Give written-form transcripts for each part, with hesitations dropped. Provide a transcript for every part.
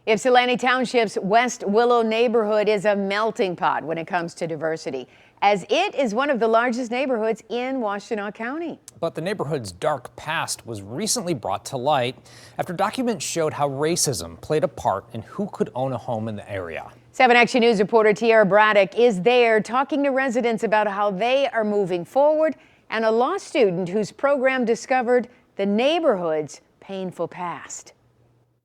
Ypsilanti Township's West Willow neighborhood is a melting pot when it comes to diversity, as it is one of the largest neighborhoods in Washtenaw County. But the neighborhood's dark past was recently brought to light after documents showed how racism played a part in who could own a home in the area. 7 Action News reporter Tiara Braddock is there talking to residents about how they are moving forward, and a law student whose program discovered the neighborhood's painful past.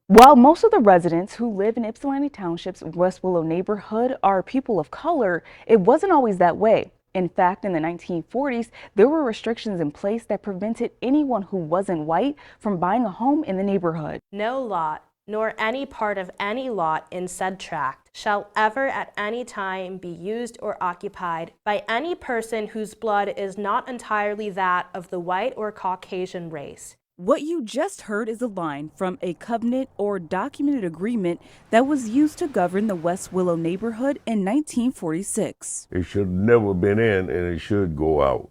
While most of the residents who live in Ypsilanti Township's West Willow neighborhood are people of color, it wasn't always that way. In fact, in the 1940s, there were restrictions in place that prevented anyone who wasn't white from buying a home in the neighborhood. No lot, nor any part of any lot in said tract, shall ever at any time be used or occupied by any person whose blood is not entirely that of the white or Caucasian race. What you just heard is a line from a covenant or documented agreement that was used to govern the West Willow neighborhood in 1946. It should have never been in, and it should go out,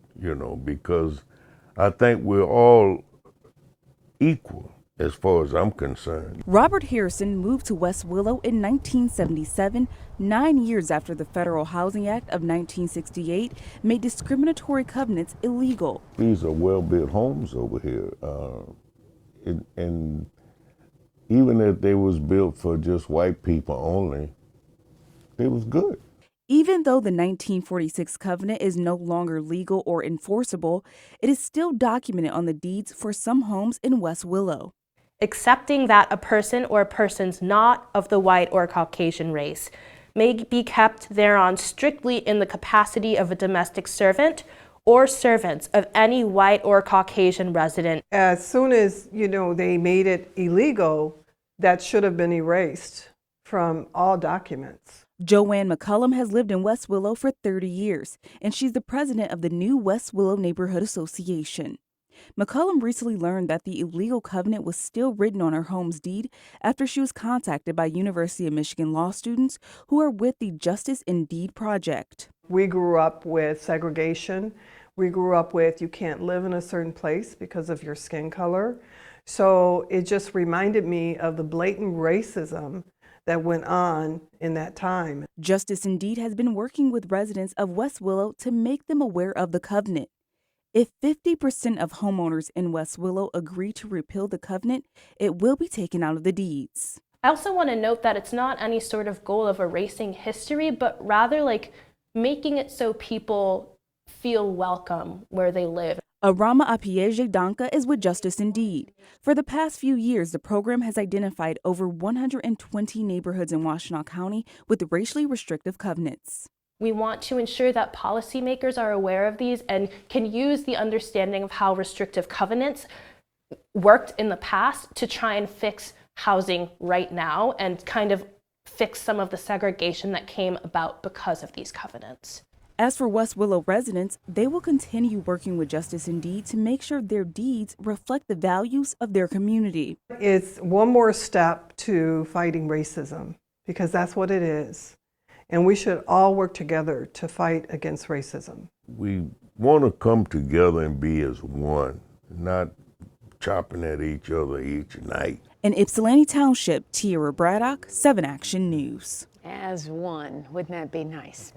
because I think we're all equal as far as I'm concerned. Robert Harrison moved to West Willow in 1977, 9 years after the Federal Housing Act of 1968 made discriminatory covenants illegal. These are well-built homes over here, and even if they was built for just white people only, they was good. Even though the 1946 covenant is no longer legal or enforceable, it is still documented on the deeds for some homes in West Willow. Accepting that a person or persons not of the white or Caucasian race may be kept thereon strictly in the capacity of a domestic servant or servants of any white or Caucasian resident. As soon as, they made it illegal, that should have been erased from all documents. Joanne McCullum has lived in West Willow for 30 years, and she's the president of the new West Willow Neighborhood Association. McCullum recently learned that the illegal covenant was still written on her home's deed after she was contacted by University of Michigan law students who are with the Justice in Deed project. We grew up with segregation. We grew up with you can't live in a certain place because of your skin color. So it just reminded me of the blatant racism that went on in that time. Justice in Deed has been working with residents of West Willow to make them aware of the covenant. If 50% of homeowners in West Willow agree to repeal the covenant, it will be taken out of the deeds. I also want to note that it's not any sort of goal of erasing history, but rather making it so people feel welcome where they live. Arama Apieje Danka is with Justice in Deed. For the past few years, the program has identified over 120 neighborhoods in Washtenaw County with racially restrictive covenants. We want to ensure that policymakers are aware of these and can use the understanding of how restrictive covenants worked in the past to try and fix housing right now and kind of fix some of the segregation that came about because of these covenants. As for West Willow residents, they will continue working with Justice in Deed to make sure their deeds reflect the values of their community. It's one more step to fighting racism, because that's what it is. And we should all work together to fight against racism. We want to come together and be as one, not chopping at each other each night. In Ypsilanti Township, Tiara Braddock, 7 Action News. As one, wouldn't that be nice?